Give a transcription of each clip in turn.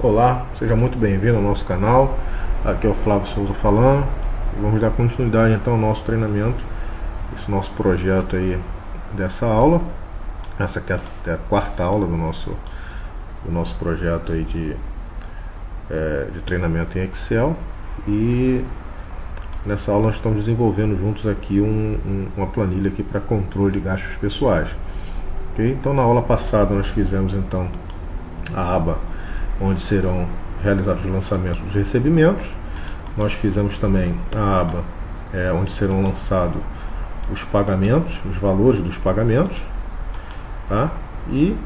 Olá, seja muito bem-vindo ao nosso canal. Aqui é o Flávio Souza falando. Vamos dar continuidade então ao nosso treinamento, esse nosso projeto aí dessa aula. Essa aqui é a quarta aula do nosso projeto aí de treinamento em Excel. E nessa aula nós estamos desenvolvendo juntos aqui uma planilha aqui para controle de gastos pessoais. Okay? Então na aula passada nós fizemos então a aba onde serão realizados os lançamentos dos recebimentos. Nós fizemos também a aba onde serão lançados os pagamentos, os valores dos pagamentos, tá? E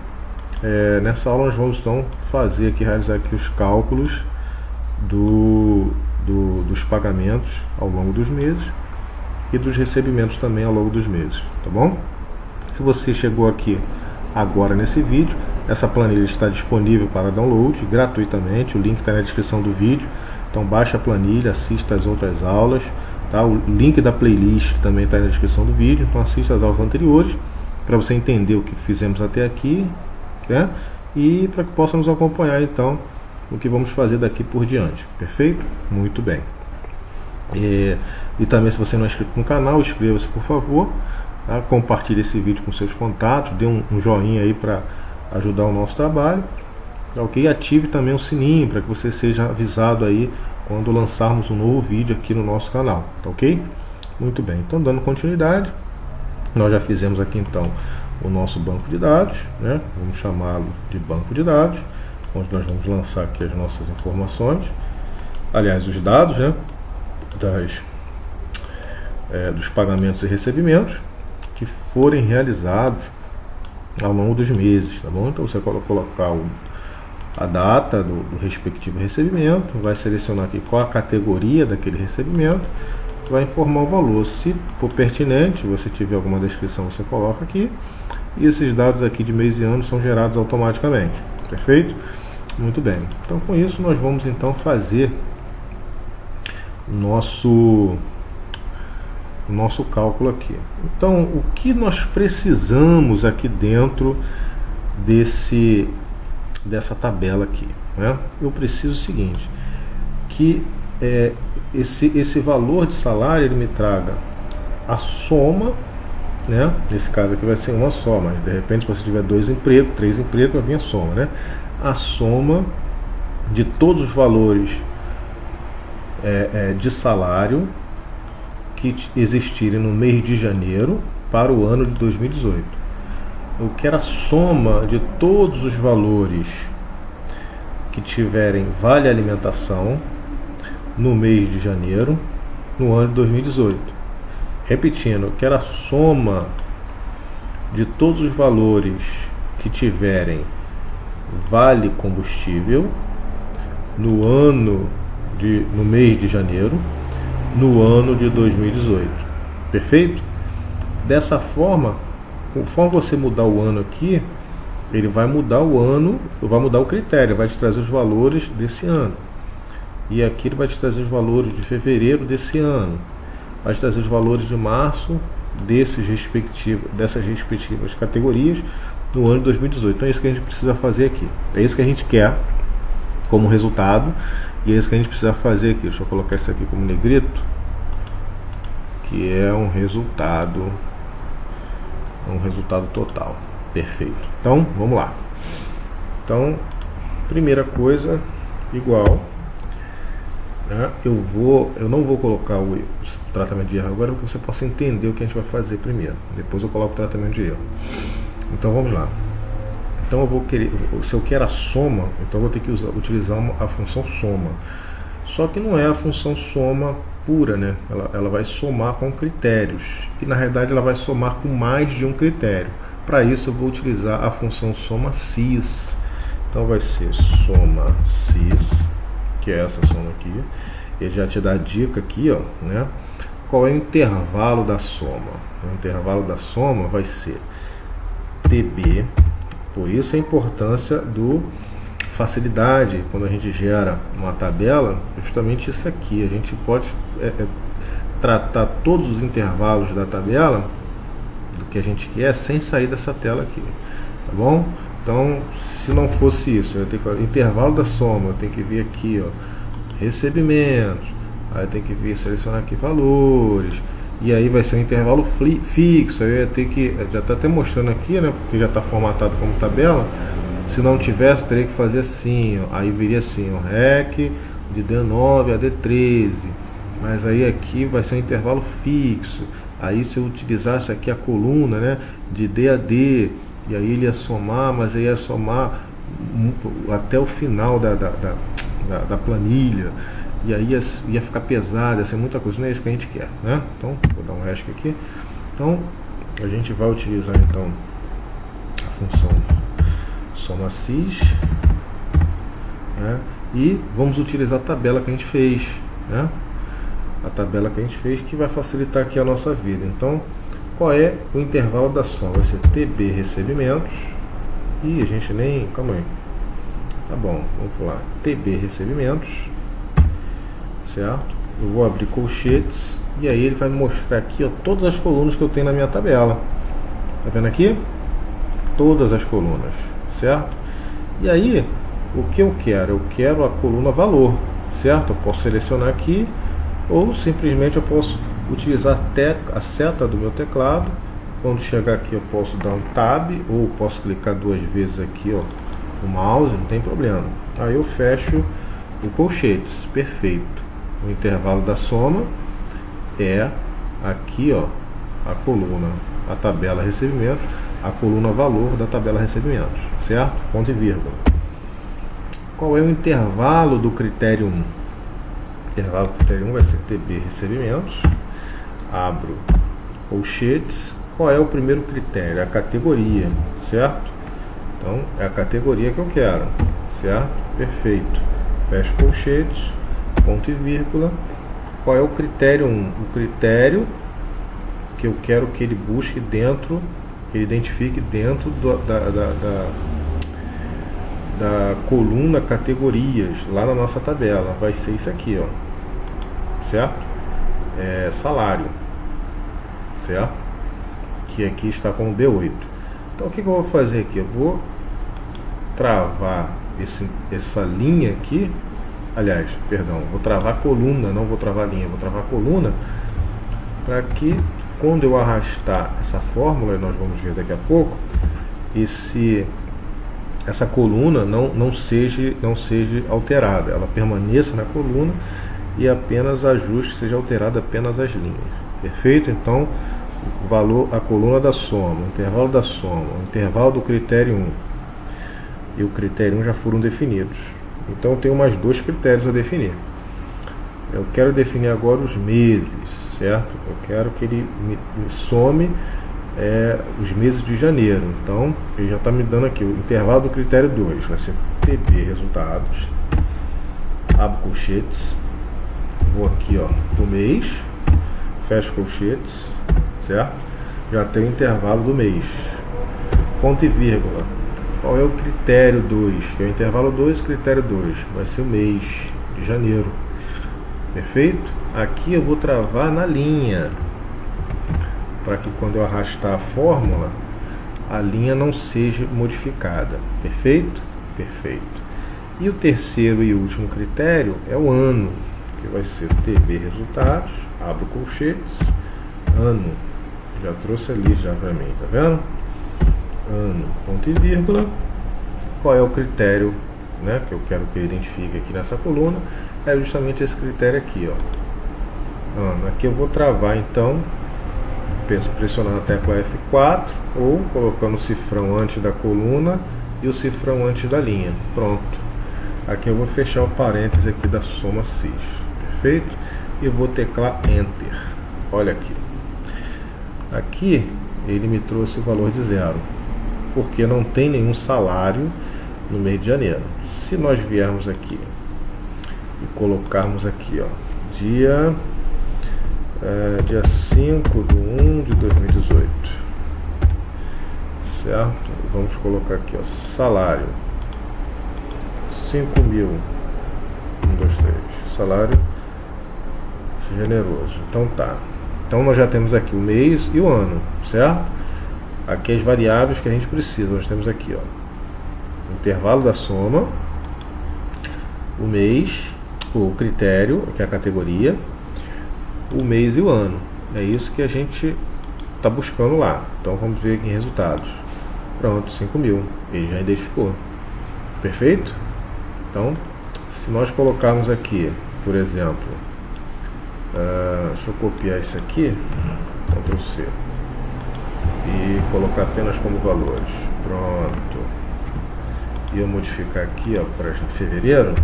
nessa aula nós vamos então realizar aqui os cálculos dos pagamentos ao longo dos meses e dos recebimentos também ao longo dos meses, tá bom? Se você chegou aqui agora nesse vídeo, essa planilha está disponível para download gratuitamente, o link está na descrição do vídeo, então baixa a planilha, assista as outras aulas, tá? O link da playlist também está na descrição do vídeo, então assista as aulas anteriores para você entender o que fizemos até aqui, né? E para que possa nos acompanhar então o que vamos fazer daqui por diante, perfeito? Muito bem. E também, se você não é inscrito no canal, inscreva-se por favor, tá? Compartilhe esse vídeo com seus contatos, dê um joinha aí para ajudar o nosso trabalho, ok? E ative também o sininho para que você seja avisado aí quando lançarmos um novo vídeo aqui no nosso canal, tá ok? Muito bem, então dando continuidade, nós já fizemos aqui então o nosso banco de dados, né? Vamos chamá-lo de banco de dados, onde nós vamos lançar aqui as nossas informações, aliás, os dados, né? Dos pagamentos e recebimentos que forem realizados ao longo dos meses, tá bom? Então você colocar a data do respectivo recebimento, vai selecionar aqui qual a categoria daquele recebimento, vai informar o valor. Se for pertinente, você tiver alguma descrição, você coloca aqui, e esses dados aqui de mês e ano são gerados automaticamente, perfeito? Muito bem, então com isso nós vamos então fazer o nosso cálculo aqui. Então, o que nós precisamos aqui dentro dessa tabela aqui, né? Eu preciso o seguinte, que esse valor de salário ele me traga a soma, né? Nesse caso aqui vai ser uma só, mas de repente se você tiver 2 empregos, 3 empregos, vai vir a soma, né? A soma de todos os valores de salário que existirem no mês de janeiro para o ano de 2018. Eu quero a soma de todos os valores que tiverem vale alimentação no mês de janeiro no ano de 2018. Repetindo, eu quero a soma de todos os valores que tiverem vale combustível no mês de janeiro no ano de 2018, perfeito? Dessa forma, conforme você mudar o ano aqui, ele vai mudar o ano, vai mudar o critério, vai te trazer os valores desse ano, e aqui ele vai te trazer os valores de fevereiro desse ano, vai te trazer os valores de março dessas respectivas categorias no ano de 2018. Então é isso que a gente precisa fazer aqui, é isso que a gente quer como resultado. E é isso que a gente precisa fazer aqui. Deixa eu colocar isso aqui como negrito, que é um resultado total. Perfeito. Então, vamos lá. Então, primeira coisa, igual, né? Eu não vou colocar o tratamento de erro agora, para que você possa entender o que a gente vai fazer primeiro. Depois eu coloco o tratamento de erro. Então, vamos lá. Então se eu quero a soma, então eu vou ter que utilizar a função soma. Só que não é a função soma pura, né? Ela vai somar com critérios. E na realidade ela vai somar com mais de um critério. Para isso eu vou utilizar a função soma cis. Então vai ser soma cis, que é essa soma aqui. Ele já te dá a dica aqui, ó, né? Qual é o intervalo da soma? O intervalo da soma vai ser TB. Por isso a importância do facilidade, quando a gente gera uma tabela, justamente isso aqui. A gente pode tratar todos os intervalos da tabela do que a gente quer sem sair dessa tela aqui, tá bom? Então, se não fosse isso, eu tenho que fazer intervalo da soma, eu tenho que vir aqui, ó, recebimentos, aí eu tenho que vir selecionar aqui valores, e aí vai ser um intervalo fixo. Aí eu ia ter que, já está até mostrando aqui, né, porque já está formatado como tabela. Se não tivesse, teria que fazer assim, ó, aí viria assim, o REC de D9 a D13, mas aí aqui vai ser um intervalo fixo. Aí se eu utilizasse aqui a coluna, né, de D a D, e aí ele ia somar, mas aí ia somar até o final da planilha, e aí ia ficar pesado, ia ser muita coisa, não é isso que a gente quer, né? Então, vou dar um RESC aqui. Então, a gente vai utilizar então a função soma sys, né? E vamos utilizar a tabela que a gente fez, né? A tabela que a gente fez, que vai facilitar aqui a nossa vida. Então, qual é o intervalo da soma? Vai ser TB recebimentos. E a gente nem... calma aí. Tá bom, vamos lá. TB recebimentos. Certo? Eu vou abrir colchetes. E aí ele vai me mostrar aqui, ó, todas as colunas que eu tenho na minha tabela. Tá vendo aqui? Todas as colunas. Certo? E aí, o que eu quero? Eu quero a coluna valor. Certo? Eu posso selecionar aqui. Ou simplesmente eu posso utilizar até a seta do meu teclado. Quando chegar aqui eu posso dar um tab, ou posso clicar duas vezes aqui, ó, o mouse, não tem problema. Aí eu fecho o colchetes, perfeito. O intervalo da soma é aqui, ó, a coluna, a tabela recebimentos, a coluna valor da tabela recebimentos, certo? Ponto e vírgula. Qual é o intervalo do critério 1? Intervalo do critério 1 vai ser TB recebimentos. Abro colchetes. Qual é o primeiro critério? A categoria, certo? Então, é a categoria que eu quero, certo? Perfeito. Fecho colchetes, ponto e vírgula. Qual é o critério 1? O critério que eu quero que ele busque dentro, que ele identifique dentro da coluna categorias, lá na nossa tabela. Vai ser isso aqui, ó, certo? É salário, certo? Que aqui está com D8. Então o que eu vou fazer aqui? Eu vou travar essa linha aqui. Aliás, perdão, vou travar a coluna, não vou travar a linha, vou travar a coluna, para que quando eu arrastar essa fórmula, e nós vamos ver daqui a pouco, essa coluna não seja alterada, ela permaneça na coluna e apenas ajuste, seja alterada apenas as linhas. Perfeito? Então, o valor, a coluna da soma, o intervalo da soma, o intervalo do critério 1 e o critério 1 já foram definidos. Então, eu tenho mais dois critérios a definir. Eu quero definir agora os meses, certo? Eu quero que ele me some os meses de janeiro. Então, ele já está me dando aqui o intervalo do critério 2, vai ser TB resultados. Abro colchetes, vou aqui, ó, do mês, fecho colchetes, certo? Já tem o intervalo do mês, ponto e vírgula. Qual é o critério 2? Que é o intervalo 2, critério 2, vai ser o mês de janeiro. Perfeito? Aqui eu vou travar na linha, para que quando eu arrastar a fórmula, a linha não seja modificada. Perfeito? Perfeito. E o terceiro e último critério é o ano, que vai ser TB resultados, abro colchetes, ano, já trouxe ali já para mim, tá vendo? Ano, ponto e vírgula. Qual é o critério, né, que eu quero que ele identifique aqui nessa coluna? É justamente esse critério aqui, ó. Ano. Aqui eu vou travar então, pressionando a tecla F4 ou colocando o cifrão antes da coluna e o cifrão antes da linha. Pronto. Aqui eu vou fechar o parênteses aqui da soma sys. Perfeito? E eu vou teclar Enter. Olha aqui. Aqui ele me trouxe o valor de 0, porque não tem nenhum salário no mês de janeiro. Se nós viermos aqui e colocarmos aqui, ó, dia 5 de 1 de 2018, certo? Vamos colocar aqui, ó, salário 5.000, 1, 2, 3, salário generoso. Então tá. Então nós já temos aqui o mês e o ano, certo? Aqui as variáveis que a gente precisa. Nós temos aqui, ó, intervalo da soma, o mês, o critério, que é a categoria, o mês e o ano. É isso que a gente está buscando lá. Então vamos ver aqui em resultados. Pronto, 5.000. Ele já identificou. Perfeito? Então, se nós colocarmos aqui, por exemplo, deixa eu copiar isso aqui, Ctrl C, e colocar apenas como valores. Pronto. E eu modificar aqui, ó, para fevereiro.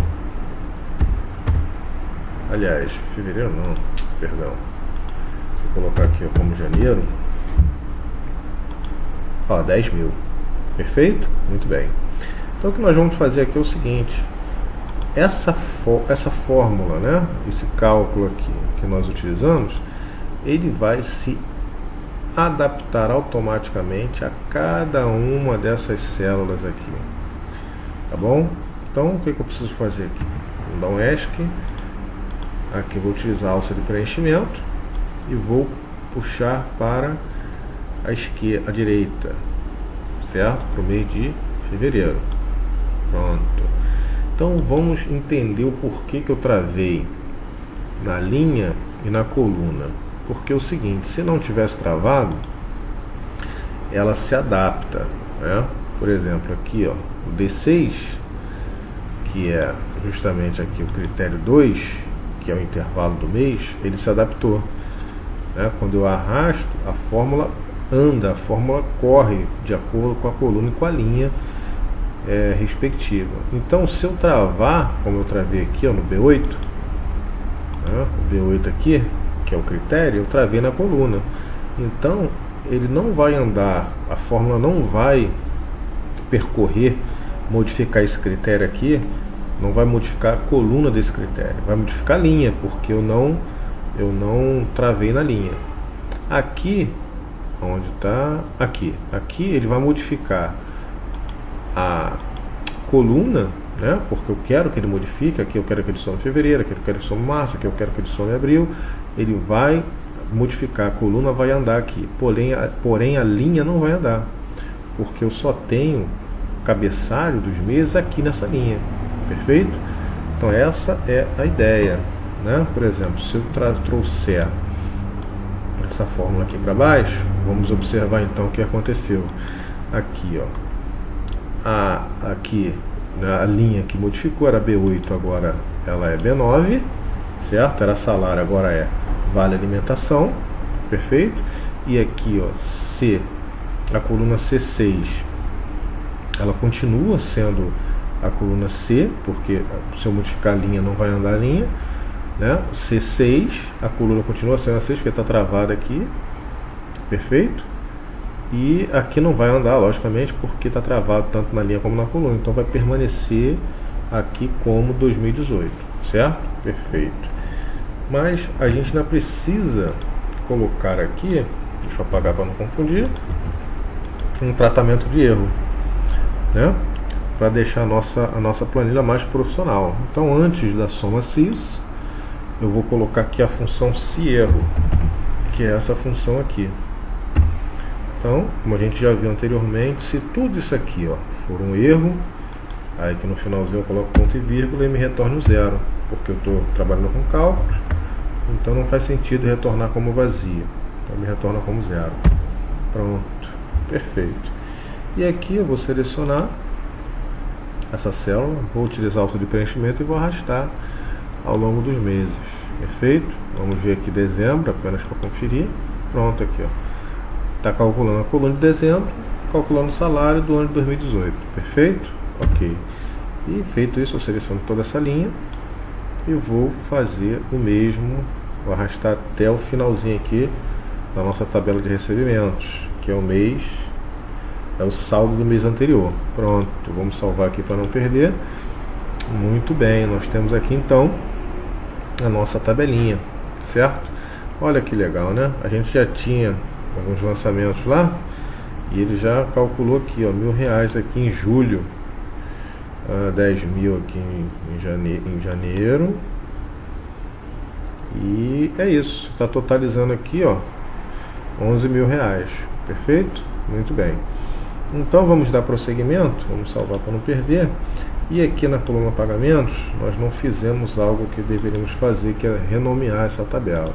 Aliás, fevereiro não, perdão. Vou colocar aqui, ó, como janeiro. Ó, 10.000. Perfeito? Muito bem. Então o que nós vamos fazer aqui é o seguinte. Essa fórmula, né? Esse cálculo aqui que nós utilizamos, ele vai se adaptar automaticamente a cada uma dessas células aqui. Tá bom? Então o que eu preciso fazer aqui? Vou dar um ESC. Aqui eu vou utilizar a alça de preenchimento e vou puxar para a esquerda, a direita, certo? Para o mês de fevereiro. Pronto. Então vamos entender o porquê que eu travei na linha e na coluna. Porque é o seguinte, se não tivesse travado, ela se adapta, né? Por exemplo, aqui, ó, o D6, que é justamente aqui o critério 2, que é o intervalo do mês, ele se adaptou, né? Quando eu arrasto, a fórmula anda, a fórmula corre de acordo com a coluna e com a linha respectiva. Então, se eu travar, como eu travei aqui, ó, no B8, né? O B8 aqui, que é o critério, eu travei na coluna. Então, ele não vai andar, a fórmula não vai percorrer, modificar esse critério aqui, não vai modificar a coluna desse critério, vai modificar a linha, porque eu não travei na linha. Aqui, onde está? Aqui ele vai modificar a coluna, né? Porque eu quero que ele modifique. Aqui eu quero que ele some em fevereiro, aqui eu quero que ele some em março, aqui eu quero que ele some em abril. Ele vai modificar, a coluna vai andar aqui, porém a linha não vai andar, porque eu só tenho o cabeçalho dos meses aqui nessa linha. Perfeito? Então essa é a ideia, né? Por exemplo, se eu trouxer essa fórmula aqui para baixo, vamos observar então o que aconteceu. Aqui, ó, aqui, né, a linha que modificou era B8, agora ela é B9, certo? Era salário, agora é vale alimentação. Perfeito? E aqui, ó, C, a coluna C6, ela continua sendo a coluna C, porque se eu modificar a linha não vai andar a linha, né? C6, a coluna continua sendo a 6, porque está travada aqui. Perfeito? E aqui não vai andar, logicamente, porque está travado tanto na linha como na coluna. Então vai permanecer aqui como 2018, certo? Perfeito. Mas a gente ainda precisa colocar aqui, deixa eu apagar para não confundir, um tratamento de erro, né? Para deixar a nossa planilha mais profissional. Então, antes da soma cis, eu vou colocar aqui a função se erro, que é essa função aqui. Então, como a gente já viu anteriormente, se tudo isso aqui, ó, for um erro, aí que no finalzinho eu coloco ponto e vírgula e me retorna o zero, porque eu estou trabalhando com cálculos, então não faz sentido retornar como vazio, então me retorna como zero. Pronto, perfeito. E aqui eu vou selecionar essa célula, vou utilizar a alça de preenchimento e vou arrastar ao longo dos meses. Perfeito? Vamos ver aqui dezembro, apenas para conferir. Pronto, aqui, ó. Está calculando a coluna de dezembro, calculando o salário do ano de 2018. Perfeito? Ok. E feito isso, eu seleciono toda essa linha e vou fazer o mesmo, vou arrastar até o finalzinho aqui da nossa tabela de recebimentos, que é o mês, é o saldo do mês anterior. Pronto, vamos salvar aqui para não perder. Muito bem, nós temos aqui então a nossa tabelinha, certo? Olha que legal, né? A gente já tinha alguns lançamentos lá e ele já calculou aqui, ó, R$1.000 aqui em julho, 10.000 aqui em janeiro, e é isso, está totalizando aqui, ó, R$11.000. Perfeito? Muito bem. Então vamos dar prosseguimento, vamos salvar para não perder. E aqui na coluna pagamentos, nós não fizemos algo que deveríamos fazer, que é renomear essa tabela.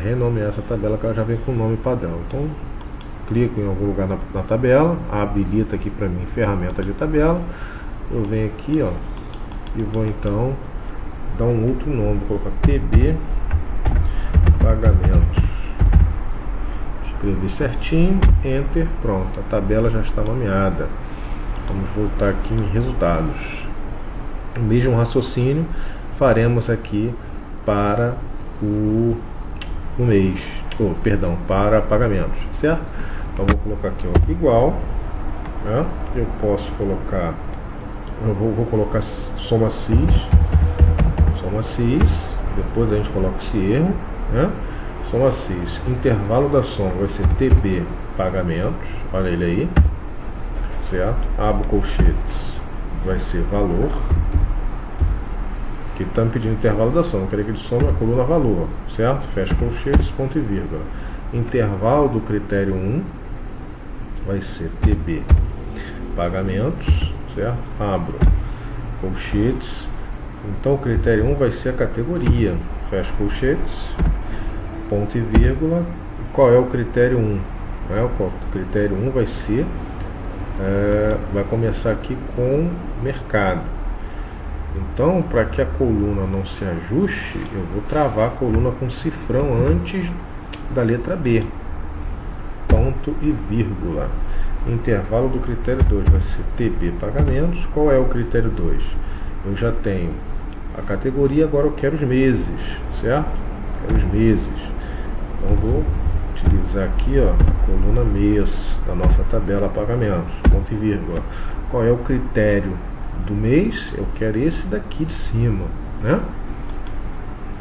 Renomear essa tabela, que ela já vem com o nome padrão. Então, clico em algum lugar na tabela, habilita aqui para mim ferramenta de tabela. Eu venho aqui, ó, e vou então dar um outro nome, vou colocar PB Pagamentos. Escrevi certinho, Enter, pronto, a tabela já está nomeada. Vamos voltar aqui em resultados. O mesmo raciocínio faremos aqui para o mês, para pagamentos, certo? Então vou colocar aqui, ó, igual, né? Eu posso colocar, vou colocar soma cis, depois a gente coloca esse erro, né? Soma cis, intervalo da soma vai ser TB pagamentos, olha ele aí, certo? Abro colchetes, vai ser valor, que está me pedindo intervalo da soma, eu queria que ele some a coluna valor, certo? Fecha colchetes, ponto e vírgula. Intervalo do critério 1 vai ser TB pagamentos, certo? Abro colchetes, então o critério 1 vai ser a categoria, fecha colchetes, ponto e vírgula. Qual é o critério 1? O critério 1 vai ser, vai começar aqui com mercado. Então, para que a coluna não se ajuste, eu vou travar a coluna com cifrão antes da letra B. Ponto e vírgula. Intervalo do critério 2 vai ser TB pagamentos. Qual é o critério 2? Eu já tenho a categoria, agora eu quero os meses, certo? Quero os meses. Então, vou utilizar aqui, ó, a coluna mês da nossa tabela pagamentos. Ponto e vírgula. Qual é o critério do mês? Eu quero esse daqui de cima, né?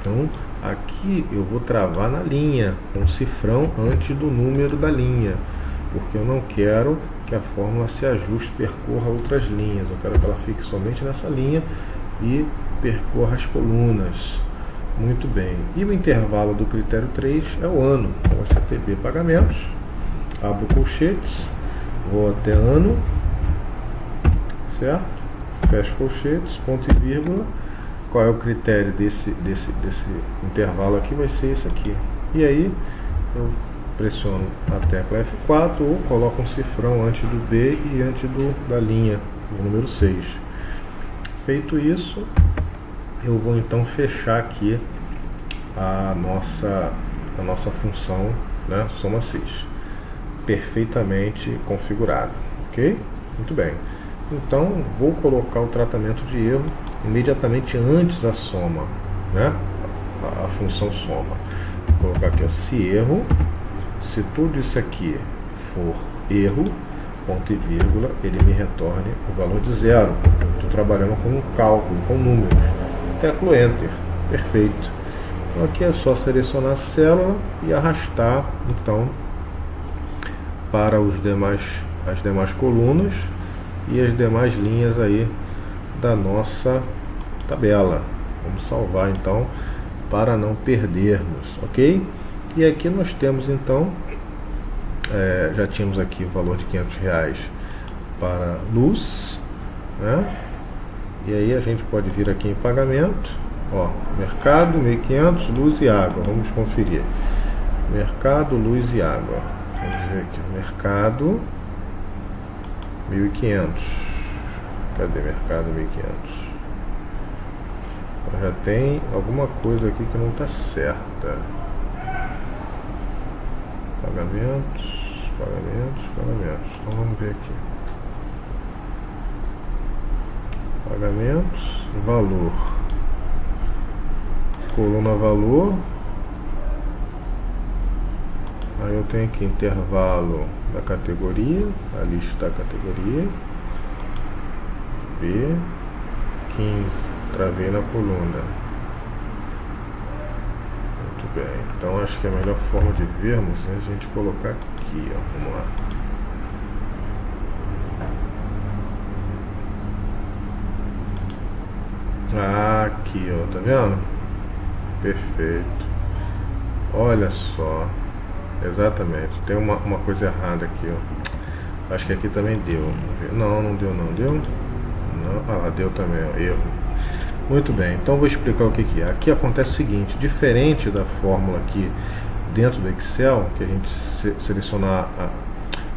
Então aqui eu vou travar na linha com cifrão antes do número da linha, porque eu não quero que a fórmula se ajuste, percorra outras linhas. Eu quero que ela fique somente nessa linha e percorra as colunas. Muito bem. E o intervalo do critério 3 é o ano. Então vai ser TB pagamentos. Abro colchetes, vou até ano, certo? Fecho colchetes, ponto e vírgula. Qual é o critério desse intervalo aqui? Vai ser esse aqui. E aí eu pressiono a tecla F4 ou coloco um cifrão antes do B e antes da linha, o número 6. Feito isso, eu vou então fechar aqui a nossa função, né, soma cis, perfeitamente configurada, ok? Muito bem. Então, vou colocar o tratamento de erro imediatamente antes da soma, né? A função soma. Vou colocar aqui, ó, se erro, se tudo isso aqui for erro, ponto e vírgula, ele me retorne o valor de zero. Eu estou trabalhando com um cálculo, com números. Teclo Enter. Perfeito. Então, aqui é só selecionar a célula e arrastar, então, para as demais colunas e as demais linhas aí da nossa tabela. Vamos salvar então para não perdermos, ok? E aqui nós temos então, já tínhamos aqui o valor de R$500 para luz, né? E aí a gente pode vir aqui em pagamento, ó, mercado, 1.500, luz e água. Vamos conferir. Mercado, luz e água. Vamos ver aqui, mercado 1.500. Cadê mercado 1.500? Já tem alguma coisa aqui que não está certa. Pagamentos. Então vamos ver aqui. Pagamentos, valor. Coluna valor. Aí eu tenho aqui intervalo da categoria, a lista da categoria, B15, travei na coluna. Muito bem, então acho que a melhor forma de vermos é a gente colocar aqui, ó, vamos lá. Aqui, ó, tá vendo? Perfeito. Olha só. Exatamente, tem uma coisa errada aqui, ó. Acho que aqui também deu. Não, não deu não. Deu? Não. Deu também, ó, erro. Muito bem, então vou explicar o que é. Aqui acontece o seguinte, diferente da fórmula aqui dentro do Excel, que a gente seleciona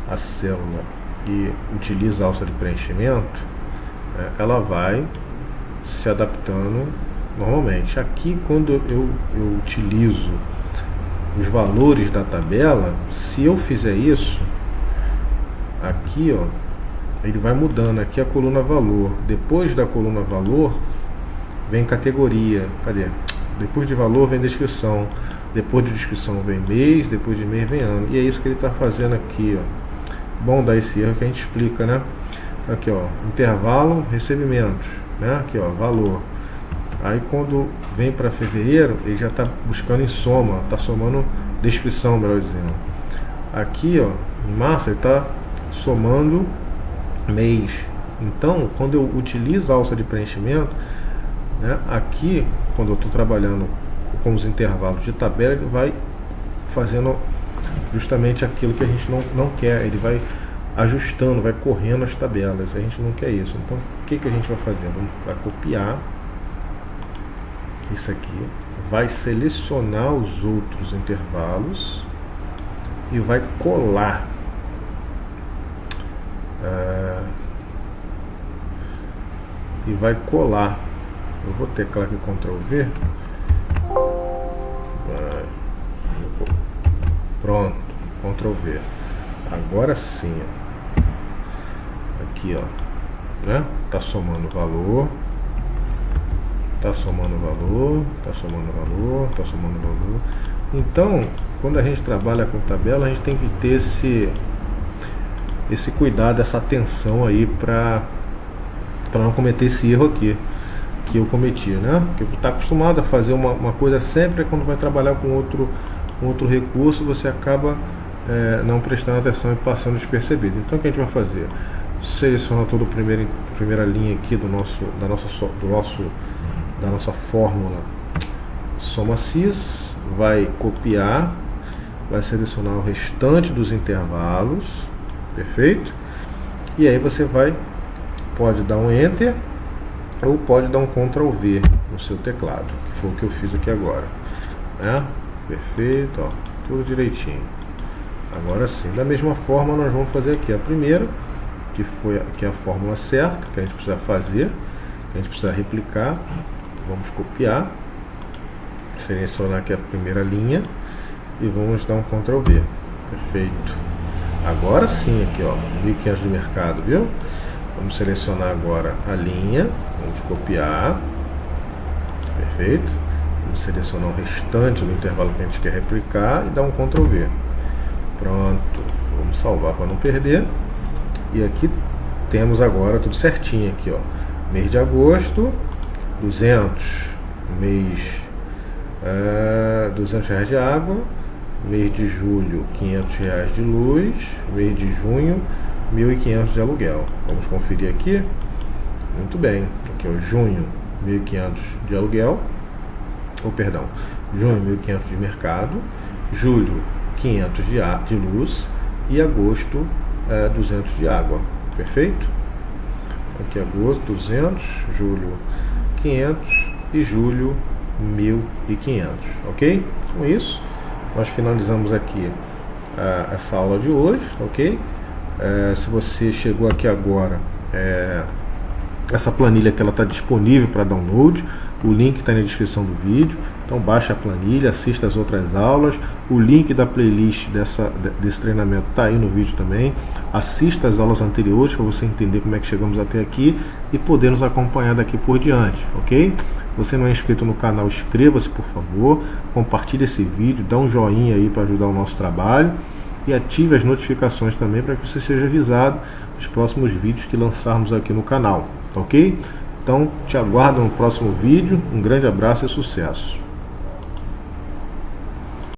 a célula e utiliza a alça de preenchimento, ela vai se adaptando normalmente. Aqui, quando eu utilizo os valores da tabela, se eu fizer isso, aqui ó, ele vai mudando. Aqui a coluna valor, depois da coluna valor vem categoria, cadê? Depois de valor vem descrição, depois de descrição vem mês, depois de mês vem ano, e é isso que ele está fazendo aqui, ó. Bom dar esse erro que a gente explica, né? Aqui ó, intervalo, recebimentos, né? Aqui ó, valor. Aí quando vem para fevereiro, ele já está buscando em soma, está somando descrição, melhor dizendo. Aqui ó, em março ele está somando mês. Então, quando eu utilizo a alça de preenchimento, né, aqui, quando eu estou trabalhando com os intervalos de tabela, ele vai fazendo justamente aquilo que a gente não quer. Ele vai ajustando, vai correndo as tabelas. A gente não quer isso. Então, o que a gente vai fazer? Vai copiar isso aqui, vai selecionar os outros intervalos e vai colar. Eu vou teclar aqui Ctrl V. Pronto, Ctrl V. Agora sim, ó. Aqui ó, né? Tá somando valor, tá somando valor, tá somando valor, tá somando valor. Então, quando a gente trabalha com tabela, a gente tem que ter esse cuidado, essa atenção aí para não cometer esse erro aqui que eu cometi, né? Porque está acostumado a fazer uma coisa sempre, quando vai trabalhar com outro recurso, você acaba não prestando atenção e passando despercebido. Então o que a gente vai fazer? Seleciona toda a primeira linha aqui da nossa fórmula soma cis, vai copiar, vai selecionar o restante dos intervalos, perfeito? E aí você pode dar um Enter ou pode dar um Ctrl V no seu teclado, que foi o que eu fiz aqui agora, né? Perfeito, ó, tudo direitinho. Agora sim, da mesma forma nós vamos fazer aqui a primeira, que é a fórmula certa, que a gente precisa fazer, que a gente precisa replicar. Vamos copiar, selecionar aqui a primeira linha e vamos dar um Ctrl V. Perfeito. Agora sim aqui ó, 1500 de mercado, viu? Vamos selecionar agora a linha, vamos copiar, perfeito. Vamos selecionar o restante do intervalo que a gente quer replicar e dar um Ctrl V. Pronto, vamos salvar para não perder. E aqui temos agora tudo certinho aqui, ó. Mês de agosto, 200, mês R$200 de água, mês de julho, R$500 de luz, mês de junho, R$1.500 de aluguel. Vamos conferir aqui. Muito bem. Aqui ó, junho, R$1.500 de aluguel. Junho, R$1.500 de mercado. Julho, R$500 de luz. E agosto, 200 de água. Perfeito? Aqui agosto, 200. Julho, 500. E julho, 1.500. Ok? Com isso, nós finalizamos aqui essa aula de hoje. Ok? Se você chegou aqui agora, essa planilha que ela está disponível para download, o link está na descrição do vídeo. Então baixe a planilha, assista as outras aulas, o link da playlist desse treinamento está aí no vídeo também. Assista as aulas anteriores para você entender como é que chegamos até aqui e poder nos acompanhar daqui por diante, ok? Você não é inscrito no canal, inscreva-se por favor, compartilhe esse vídeo, dá um joinha aí para ajudar o nosso trabalho e ative as notificações também para que você seja avisado dos próximos vídeos que lançarmos aqui no canal, ok? Então te aguardo no próximo vídeo, um grande abraço e sucesso!